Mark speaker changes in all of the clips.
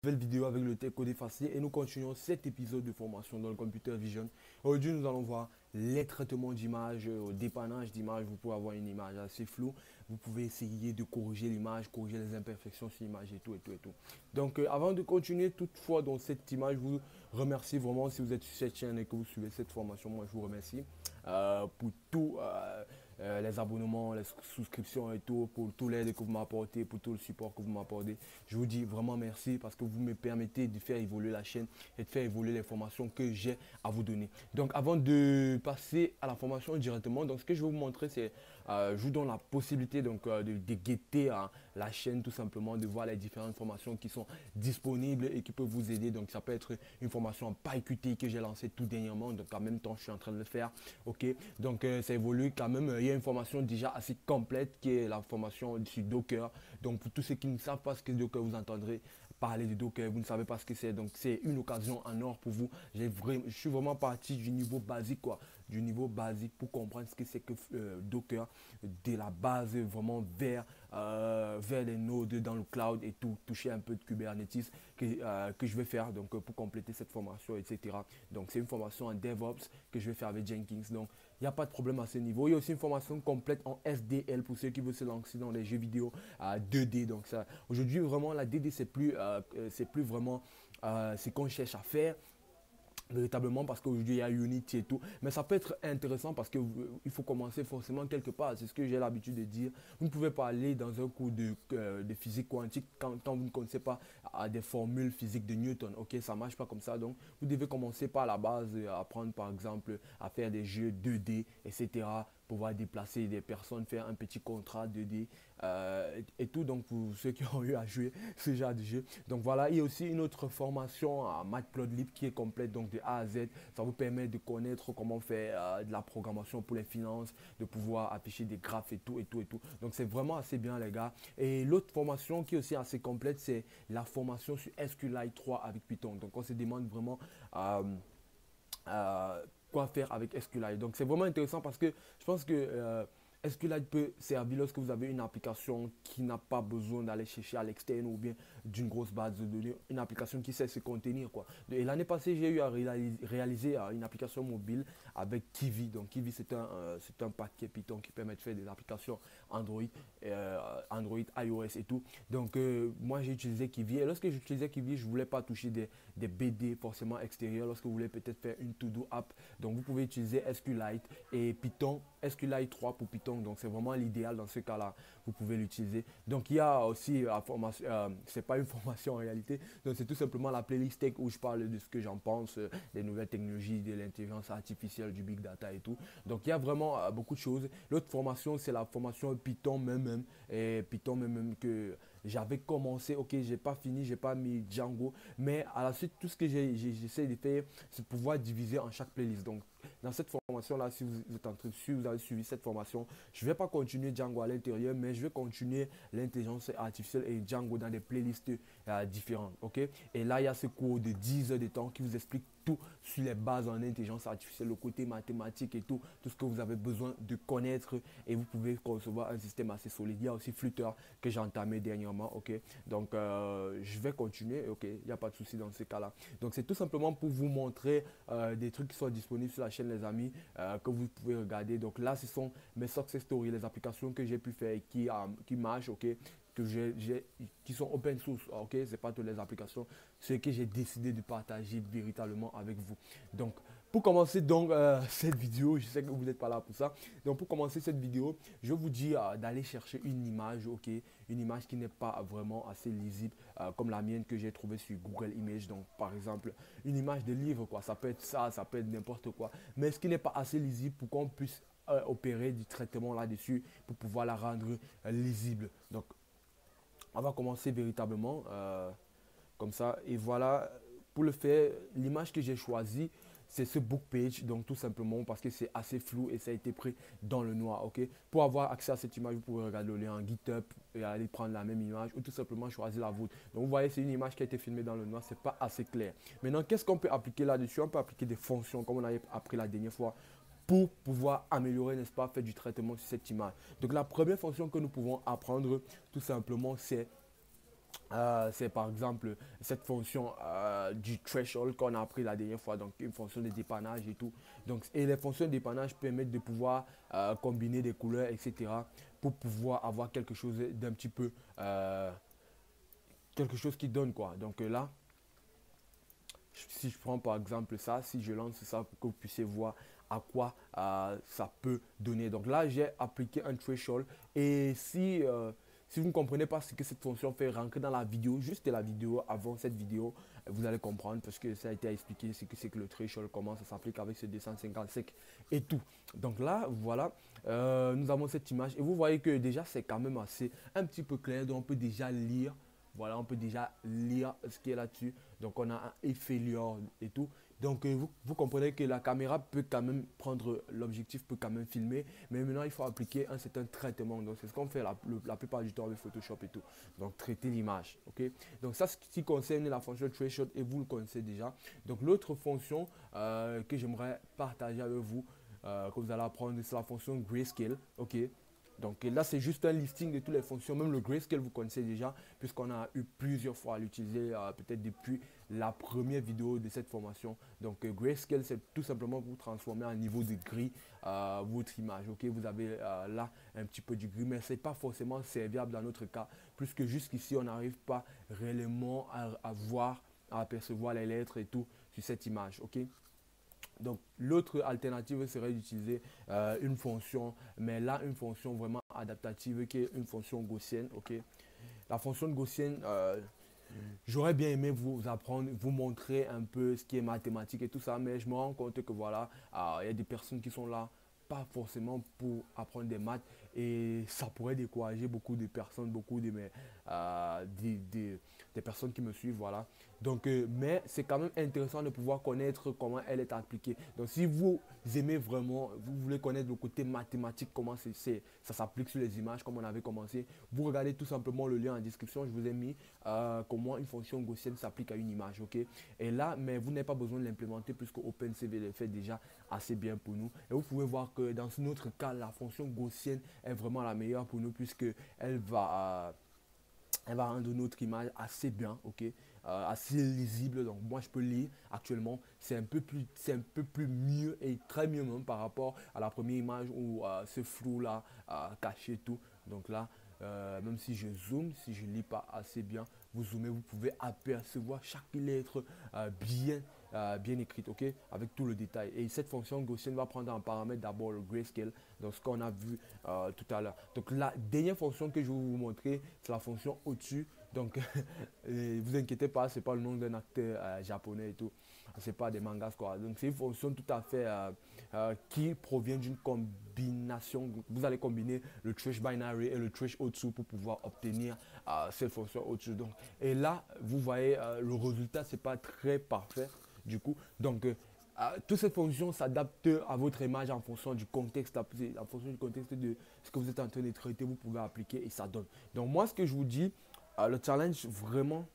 Speaker 1: Nouvelle vidéo avec le Tech Codé Facile et nous continuons cet épisode de formation dans le Computer Vision. Aujourd'hui, nous allons voir les traitements d'images, dépannage d'images. Vous pouvez avoir une image assez floue. Vous pouvez essayer de corriger l'image, corriger les imperfections sur l'image et tout, et tout, et tout. Donc, avant de continuer, toutefois, dans cette image, je vous remercie vraiment si vous êtes sur cette chaîne et que vous suivez cette formation. Moi, je vous remercie pour tout. Les abonnements, les souscriptions et tout, pour tout l'aide que vous m'apportez, pour tout le support que vous m'apportez. Je vous dis vraiment merci parce que vous me permettez de faire évoluer la chaîne et de faire évoluer les formations que j'ai à vous donner. Donc avant de passer à la formation directement, donc ce que je vais vous montrer, c'est je vous donne la possibilité donc, de guetter la chaîne tout simplement, de voir les différentes formations qui sont disponibles et qui peuvent vous aider. Donc ça peut être une formation en PyQt que j'ai lancée tout dernièrement, donc en même temps je suis en train de le faire. Ok, donc ça évolue quand même. Il y a une formation déjà assez complète qui est la formation sur Docker. Donc pour tous ceux qui ne savent pas ce que Docker, vous entendrez parler de Docker, vous ne savez pas ce que c'est. Donc c'est une occasion en or pour vous. Je suis vraiment parti du niveau basique, quoi. Du niveau basique pour comprendre ce que c'est que Docker, de la base vraiment vers les nodes dans le cloud et tout, toucher un peu de Kubernetes que je vais faire donc, pour compléter cette formation, etc. Donc c'est une formation en DevOps que je vais faire avec Jenkins. Donc il n'y a pas de problème à ce niveau. Il y a aussi une formation complète en SDL pour ceux qui veulent se lancer dans les jeux vidéo à 2D. Donc ça, aujourd'hui vraiment la DD c'est plus vraiment ce qu'on cherche à faire véritablement parce qu'aujourd'hui il y a Unity et tout, mais ça peut être intéressant parce que il faut commencer forcément quelque part. C'est ce que j'ai l'habitude de dire. Vous ne pouvez pas aller dans un cours de physique quantique quand vous ne connaissez pas des formules physiques de Newton. Ok, ça marche pas comme ça. Donc vous devez commencer par la base, apprendre par exemple à faire des jeux 2D, etc., pouvoir déplacer des personnes, faire un petit contrat 2D et tout. Donc pour ceux qui ont eu à jouer ce genre de jeu. Donc voilà, il y a aussi une autre formation à Matplotlib qui est complète, donc de A à Z. Ça vous permet de connaître comment faire de la programmation pour les finances, de pouvoir afficher des graphes et tout, et tout, et tout. Donc c'est vraiment assez bien les gars. Et l'autre formation qui est aussi assez complète, c'est la formation sur SQLite 3 avec Python. Donc on se demande vraiment quoi faire avec SQLite. Donc c'est vraiment intéressant parce que je pense que SQLite peut servir lorsque vous avez une application qui n'a pas besoin d'aller chercher à l'externe ou bien d'une grosse base de données, une application qui sait se contenir, quoi. Et l'année passée, j'ai eu à réaliser une application mobile avec Kiwi. Donc Kiwi, c'est un paquet Python qui permet de faire des applications Android, Android, iOS et tout. Donc moi, j'ai utilisé Kiwi. Et lorsque j'utilisais Kiwi, je ne voulais pas toucher des BD forcément extérieurs. Lorsque vous voulez peut-être faire une to-do app, donc vous pouvez utiliser SQLite et Python, SQLite 3 pour Python. Donc c'est vraiment l'idéal dans ce cas-là. Vous pouvez l'utiliser. Donc il y a aussi la formation, c'est pas une formation en réalité. Donc c'est tout simplement la playlist tech où je parle de ce que j'en pense, des nouvelles technologies, de l'intelligence artificielle, du big data et tout. Donc il y a vraiment beaucoup de choses. L'autre formation, c'est la formation Python même et Python même que j'avais commencé, ok, j'ai pas fini, j'ai pas mis Django, mais à la suite, tout ce que j'essaie de faire, c'est de pouvoir diviser en chaque playlist. Donc, dans cette formation-là, si vous êtes en train, si vous avez suivi cette formation, je ne vais pas continuer Django à l'intérieur, mais je vais continuer l'intelligence artificielle et Django dans des playlists différentes, ok. Et là, il y a ce cours de 10 heures de temps qui vous explique tout sur les bases en intelligence artificielle, le côté mathématique et tout, tout ce que vous avez besoin de connaître et vous pouvez concevoir un système assez solide. Il y a aussi Flutter que j'ai entamé dernièrement, ok. Donc, je vais continuer, ok, il n'y a pas de souci dans ce cas-là. Donc, c'est tout simplement pour vous montrer des trucs qui sont disponibles sur la chaîne, les amis, que vous pouvez regarder. Donc là, ce sont mes success stories, les applications que j'ai pu faire et qui marchent, ok, qui sont open source, ok, c'est pas toutes les applications, ce que j'ai décidé de partager véritablement avec vous. Donc, pour commencer donc cette vidéo, je sais que vous n'êtes pas là pour ça. Donc, pour commencer cette vidéo, je vous dis d'aller chercher une image, ok, une image qui n'est pas vraiment assez lisible, comme la mienne que j'ai trouvée sur Google Images. Donc, par exemple, une image de livre, quoi, ça peut être ça peut être n'importe quoi, mais ce qui n'est pas assez lisible pour qu'on puisse opérer du traitement là-dessus pour pouvoir la rendre lisible. Donc, on va commencer véritablement comme ça. Et voilà, pour le faire, l'image que j'ai choisie, c'est ce book page. Donc tout simplement parce que c'est assez flou et ça a été pris dans le noir. Ok. Pour avoir accès à cette image, vous pouvez regarder le lien en GitHub et aller prendre la même image ou tout simplement choisir la vôtre. Donc vous voyez, c'est une image qui a été filmée dans le noir. C'est pas assez clair. Maintenant, qu'est-ce qu'on peut appliquer là-dessus? On peut appliquer des fonctions comme on avait appris la dernière fois pour pouvoir améliorer, n'est-ce pas, faire du traitement sur cette image. Donc la première fonction que nous pouvons apprendre tout simplement, c'est C'est par exemple cette fonction du threshold qu'on a appris la dernière fois, donc une fonction de dépannage et tout. Donc, et les fonctions de dépannage permettent de pouvoir combiner des couleurs, etc. pour pouvoir avoir quelque chose d'un petit peu, quelque chose qui donne quoi. Donc là, si je prends par exemple ça, si je lance ça pour que vous puissiez voir à quoi ça peut donner. Donc là, j'ai appliqué un threshold et si vous ne comprenez pas ce que cette fonction fait, rentrer dans la vidéo, juste la vidéo avant cette vidéo, vous allez comprendre parce que ça a été expliqué ce que c'est que le threshold, comment ça s'applique avec ce 255 et tout. Donc là, voilà, nous avons cette image et vous voyez que déjà c'est quand même assez un petit peu clair, donc on peut déjà lire. Voilà, on peut déjà lire ce qui est là-dessus. Donc, on a un effet lueur et tout. Donc, vous comprenez que la caméra peut quand même prendre, l'objectif peut quand même filmer. Mais maintenant, il faut appliquer un certain traitement. Donc, c'est ce qu'on fait la plupart du temps avec Photoshop et tout. Donc, traiter l'image. Ok. Donc, ça, ce qui concerne la fonction threshold et vous le connaissez déjà. Donc, l'autre fonction que j'aimerais partager avec vous, que vous allez apprendre, c'est la fonction grayscale. Ok. Donc là, c'est juste un listing de toutes les fonctions, même le grayscale, vous connaissez déjà, puisqu'on a eu plusieurs fois à l'utiliser, peut-être depuis la première vidéo de cette formation. Donc grayscale, c'est tout simplement pour transformer en niveau de gris votre image. Ok, vous avez là un petit peu du gris, mais ce n'est pas forcément serviable dans notre cas, puisque jusqu'ici, on n'arrive pas réellement à voir, à apercevoir les lettres et tout sur cette image. Ok. Donc, l'autre alternative serait d'utiliser une fonction, mais là, une fonction vraiment adaptative qui est une fonction gaussienne. Ok. La fonction gaussienne, j'aurais bien aimé vous apprendre, vous montrer un peu ce qui est mathématique et tout ça, mais je me rends compte que voilà, il y a des personnes qui sont là, pas forcément pour apprendre des maths, et ça pourrait décourager beaucoup de personnes, beaucoup de mes, des personnes qui me suivent, voilà. Donc, mais c'est quand même intéressant de pouvoir connaître comment elle est appliquée. Donc, si vous aimez vraiment, vous voulez connaître le côté mathématique, comment ça s'applique sur les images, comme on avait commencé, vous regardez tout simplement le lien en description. Je vous ai mis comment une fonction gaussienne s'applique à une image. Ok. Et là, mais vous n'avez pas besoin de l'implémenter puisque OpenCV le fait déjà assez bien pour nous. Et vous pouvez voir que dans notre cas, la fonction gaussienne est vraiment la meilleure pour nous puisque elle va rendre notre image assez bien, ok, assez lisible. Donc moi je peux lire actuellement, c'est un peu plus mieux et très mieux même par rapport à la première image où ce flou là caché tout. Donc là, même si je zoome, si je lis pas assez bien, vous zoomez, vous pouvez apercevoir chaque lettre bien écrite, ok, avec tout le détail. Et cette fonction gaussienne va prendre en paramètre d'abord le grayscale, donc ce qu'on a vu tout à l'heure. Donc la dernière fonction que je vais vous montrer, c'est la fonction au-dessus. Donc vous inquiétez pas, c'est pas le nom d'un acteur japonais et tout, c'est pas des mangas quoi. Donc c'est une fonction tout à fait qui provient d'une combinaison. Vous allez combiner le trash binary et le trash au-dessous pour pouvoir obtenir cette fonction au-dessus. Donc et là vous voyez le résultat c'est pas très parfait du coup. Donc toutes ces fonctions s'adaptent à votre image en fonction du contexte, en fonction du contexte de ce que vous êtes en train de traiter, vous pouvez appliquer et ça donne. Donc moi ce que je vous dis, le challenge vraiment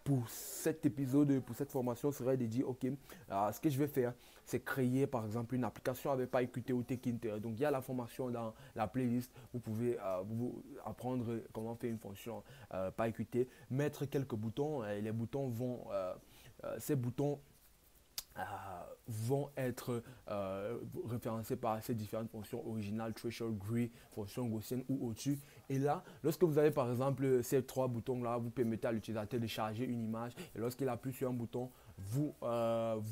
Speaker 1: pour cet épisode, pour cette formation serait de dire, ok, ce que je vais faire, c'est créer par exemple une application avec PyQt ou Tkinter. Donc il y a la formation dans la playlist, vous pouvez vous apprendre comment faire une fonction PyQt, mettre quelques boutons, et les boutons vont, ces boutons vont être référencés par ces différentes fonctions originales, threshold, grid, fonction gaussienne ou au-dessus. Et là, lorsque vous avez par exemple ces trois boutons-là, vous permettez à l'utilisateur de charger une image. Et lorsqu'il appuie sur un bouton, vous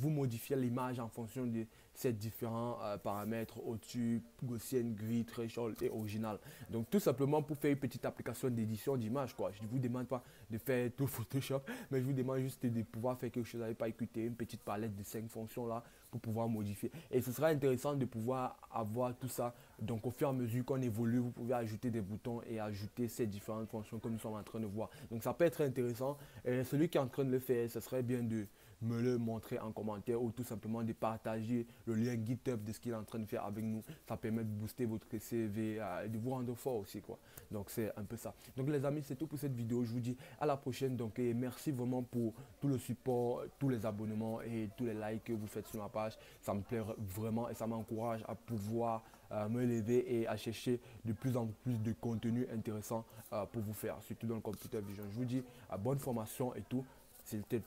Speaker 1: modifiez l'image en fonction de ces différents paramètres au-dessus, gaussienne, grid, threshold et original. Donc tout simplement pour faire une petite application d'édition d'image, quoi. Je ne vous demande pas de faire tout Photoshop, mais je vous demande juste de pouvoir faire quelque chose avec PyQt, une petite palette de 5 fonctions là pour pouvoir modifier. Et ce sera intéressant de pouvoir avoir tout ça. Donc au fur et à mesure qu'on évolue, vous pouvez ajouter des boutons et ajouter ces différentes fonctions comme nous sommes en train de voir. Donc ça peut être intéressant. Et celui qui est en train de le faire, ce serait bien de me le montrer en commentaire ou tout simplement de partager le lien GitHub de ce qu'il est en train de faire avec nous. Ça permet de booster votre CV et de vous rendre fort aussi, quoi. Donc c'est un peu ça. Donc les amis, c'est tout pour cette vidéo. Je vous dis à la prochaine. Donc et merci vraiment pour tout le support, tous les abonnements et tous les likes que vous faites sur ma page. Ça me plaît vraiment et ça m'encourage à pouvoir me lever et à chercher de plus en plus de contenu intéressant pour vous faire, surtout dans le computer vision. Je vous dis bonne formation et tout. C'était